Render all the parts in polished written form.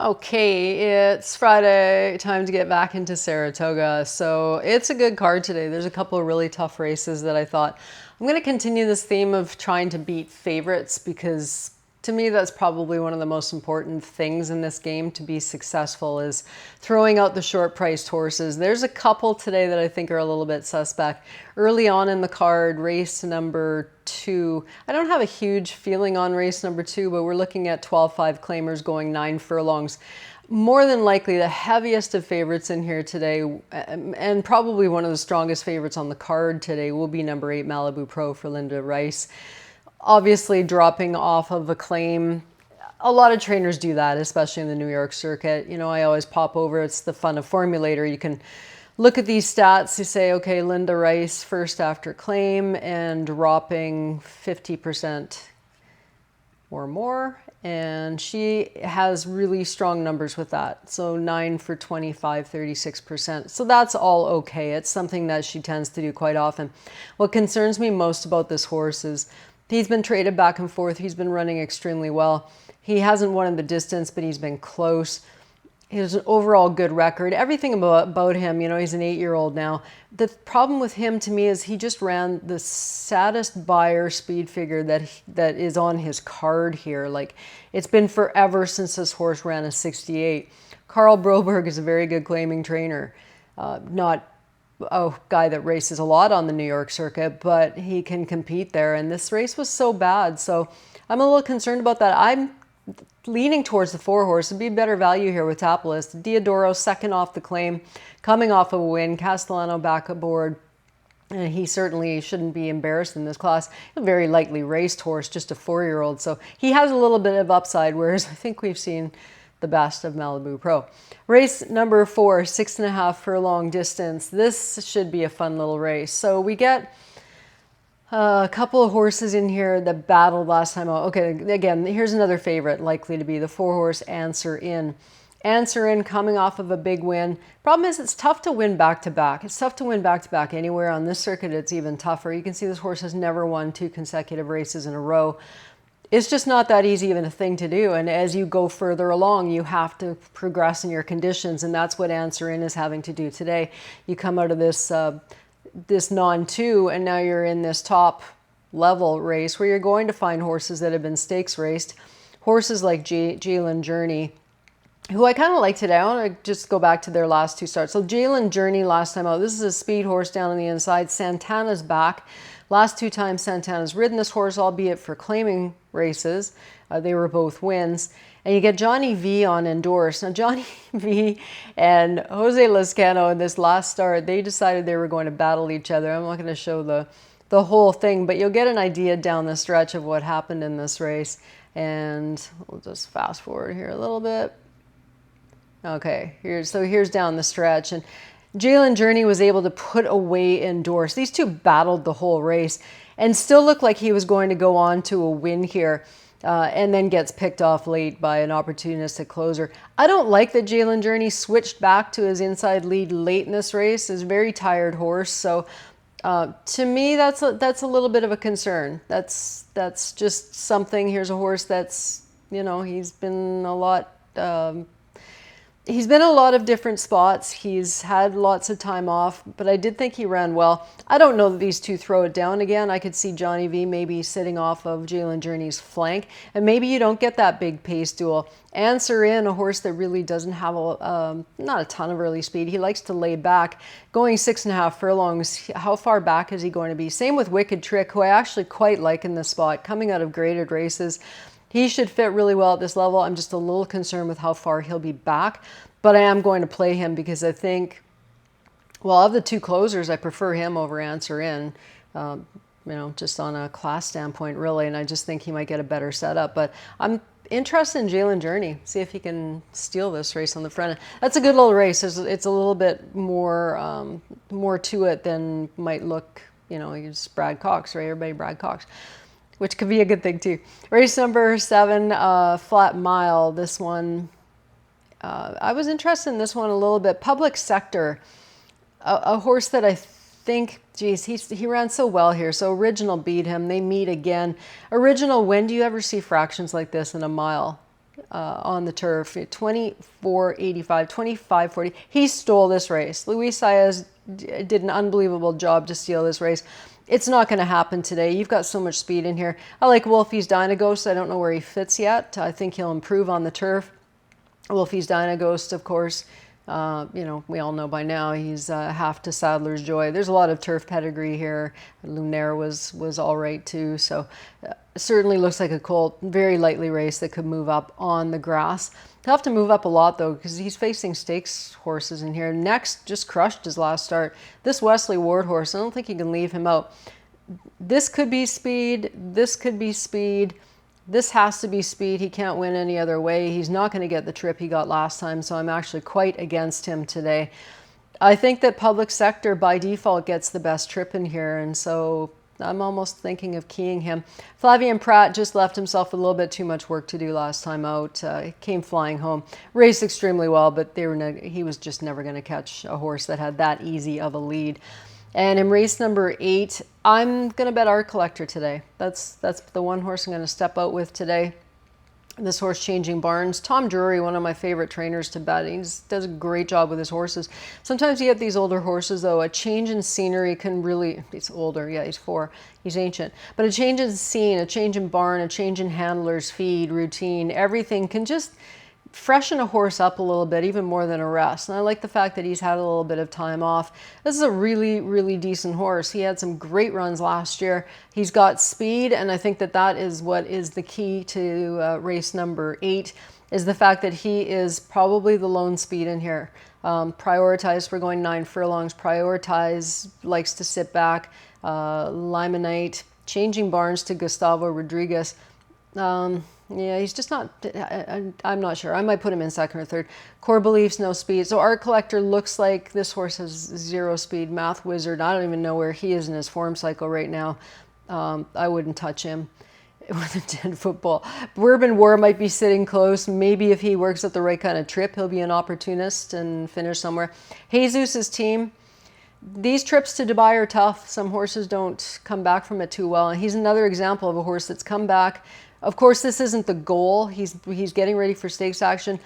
Okay, it's Friday, time to get back into Saratoga. So it's a good card today. There's a couple of really tough races that I thought I'm going to continue this theme of trying to beat favorites because to me that's probably one of the most important things in this game to be successful is throwing out the short priced horses. There's a couple today that I think are a little bit suspect. Early on in the card, race number 2. I don't have a huge feeling on race number 2, but we're looking at 12-5 claimers going 9 furlongs. More than likely the heaviest of favorites in here today, and probably one of the strongest favorites on the card today, will be number 8 Malibu Pro for Linda Rice. Obviously dropping off of a claim. A lot of trainers do that, especially in the New York circuit. You know, I always pop over. It's the fun of Formulator. You can look at these stats. You say, okay, Linda Rice first after claim and dropping 50% or more. And she has really strong numbers with that. So 9 for 25, 36%. So that's all okay. It's something that she tends to do quite often. What concerns me most about this horse is he's been traded back and forth. He's been running extremely well. He hasn't won in the distance, but he's been close. He has an overall good record. Everything about him, you know, he's an 8-year-old now. The problem with him to me is he just ran the saddest buyer speed figure that is on his card here. Like, it's been forever since this horse ran a 68. Carl Broberg is a very good claiming trainer. Not a guy that races a lot on the New York circuit, but he can compete there. And this race was so bad. So I'm a little concerned about that. I'm leaning towards the 4 horse. It'd be better value here with Tapalist. Diodoro second off the claim, coming off of a win. Castellano back aboard. And he certainly shouldn't be embarrassed in this class. A very lightly raced horse, just a 4-year-old. So he has a little bit of upside, whereas I think we've seen the best of Malibu Pro. Race number 4, 6.5 furlong distance. This should be a fun little race. So we get a couple of horses in here that battled last time out. Okay, again, here's another favorite, likely to be the 4 horse Answer In. Answer In coming off of a big win. Problem is it's tough to win back-to-back. It's tough to win back-to-back anywhere. On this circuit, it's even tougher. You can see this horse has never won 2 consecutive races in a row. It's just not that easy of a thing to do. And as you go further along, you have to progress in your conditions. And that's what Answer In is having to do today. You come out of this this non-2, and now you're in this top level race where you're going to find horses that have been stakes raced. Horses like Jalen Journey, who I kind of like today. I want to just go back to their last 2 starts. So Jalen Journey last time out, this is a speed horse down on the inside. Santana's back. Last 2 times Santana's ridden this horse, albeit for claiming races. They were both wins. And you get Johnny V on endorse. Now, Johnny V and Jose Lezcano in this last start, they decided they were going to battle each other. I'm not going to show the whole thing, but you'll get an idea down the stretch of what happened in this race. And we'll just fast forward here a little bit. Okay, here's down the stretch. And Jalen Journey was able to put away endorse. These 2 battled the whole race and still looked like he was going to go on to a win here. And then gets picked off late by an opportunistic closer. I don't like that Jalen Journey switched back to his inside lead late in this race. He's a very tired horse, so to me that's a little bit of a concern. That's just something. Here's a horse that's, you know, he's been a lot. He's been a lot of different spots. He's had lots of time off, but I did think he ran well. I don't know that these 2 throw it down again. I could see Johnny V maybe sitting off of Jalen Journey's flank, and maybe you don't get that big pace duel. Answer In, a horse that really doesn't have not a ton of early speed. He likes to lay back. Going 6.5 furlongs, how far back is he going to be? Same with Wicked Trick, who I actually quite like in this spot, coming out of graded races. He should fit really well at this level. I'm just a little concerned with how far he'll be back, but I am going to play him because I think, well, of the 2 closers, I prefer him over Answer In, you know, just on a class standpoint, really, and I just think he might get a better setup. But I'm interested in Jalen Journey, see if he can steal this race on the front end. That's a good little race. It's a little bit more to it than might look, you know, it's Brad Cox, right? Everybody Brad Cox, which could be a good thing too. Race number 7, Flat Mile. This one, I was interested in this one a little bit. Public Sector, a horse that I think, geez, he ran so well here. So Original beat him. They meet again. Original, when do you ever see fractions like this in a mile? on the turf. 24.85, 25.40. He stole this race. Luis Saez did an unbelievable job to steal this race. It's not going to happen today. You've got so much speed in here. I like Wolfie's Dynaghost. I don't know where he fits yet. I think he'll improve on the turf. Wolfie's Dynaghost, of course, we all know by now he's half to Sadler's Joy. There's a lot of turf pedigree here. Lunaire was all right too. So certainly looks like a colt, very lightly raced that could move up on the grass. He'll have to move up a lot though because he's facing stakes horses in here. Next, just crushed his last start. This Wesley Ward horse, I don't think you can leave him out. This could be speed. This could be speed. This has to be speed. He can't win any other way. He's not going to get the trip he got last time, so I'm actually quite against him today. I think that Public Sector by default gets the best trip in here, and so I'm almost thinking of keying him. Flavien Prat just left himself a little bit too much work to do last time out. He came flying home, raced extremely well, but he was just never going to catch a horse that had that easy of a lead. And in race number 8, I'm going to bet Art Collector today. That's the one horse I'm going to step out with today. This horse, Changing Barns. Tom Drury, one of my favorite trainers to bet. He does a great job with his horses. Sometimes you get these older horses, though. A change in scenery can really... He's older. Yeah, he's 4. He's ancient. But a change in scene, a change in barn, a change in handlers, feed, routine, everything can just freshen a horse up a little bit, even more than a rest. And I like the fact that he's had a little bit of time off. This is a really, really decent horse. He had some great runs last year. He's got speed, and I think that is what is the key to race number 8, is the fact that he is probably the lone speed in here. Prioritize, we're going 9 furlongs. Prioritize likes to sit back. Limonite, Changing Barns to Gustavo Rodriguez. Yeah, he's just not, I'm not sure. I might put him in second or third. Core Beliefs, no speed. So Art Collector looks like this horse has 0 speed. Math Wizard, I don't even know where he is in his form cycle right now. I wouldn't touch him with a 10 football. Bourbon War might be sitting close. Maybe if he works at the right kind of trip, he'll be an opportunist and finish somewhere. Jesus' Team. These trips to Dubai are tough. Some horses don't come back from it too well. And he's another example of a horse that's come back. Of course, this isn't the goal. He's getting ready for stakes action,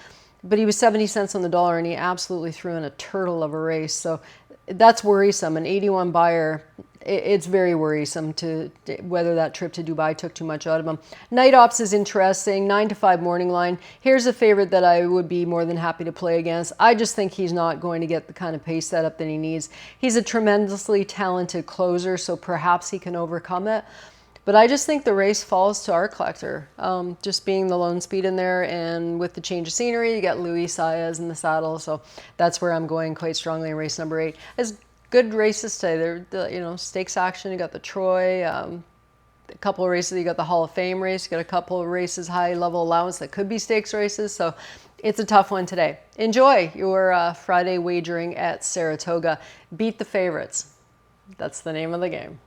but he was 70 cents on the dollar, and he absolutely threw in a turtle of a race. So that's worrisome. An 81 buyer, it's very worrisome to whether that trip to Dubai took too much out of him. Night Ops is interesting. 9 to 5 morning line. Here's a favorite that I would be more than happy to play against. I just think he's not going to get the kind of pace setup that he needs. He's a tremendously talented closer, so perhaps he can overcome it. But I just think the race falls to Art Collector, just being the lone speed in there, and with the change of scenery, you get Luis Saez in the saddle, so that's where I'm going quite strongly in race number 8. As good races today, they're stakes action. You got the Troy, a couple of races. You got the Hall of Fame race. You got a couple of races, high level allowance that could be stakes races. So it's a tough one today. Enjoy your Friday wagering at Saratoga. Beat the favorites. That's the name of the game.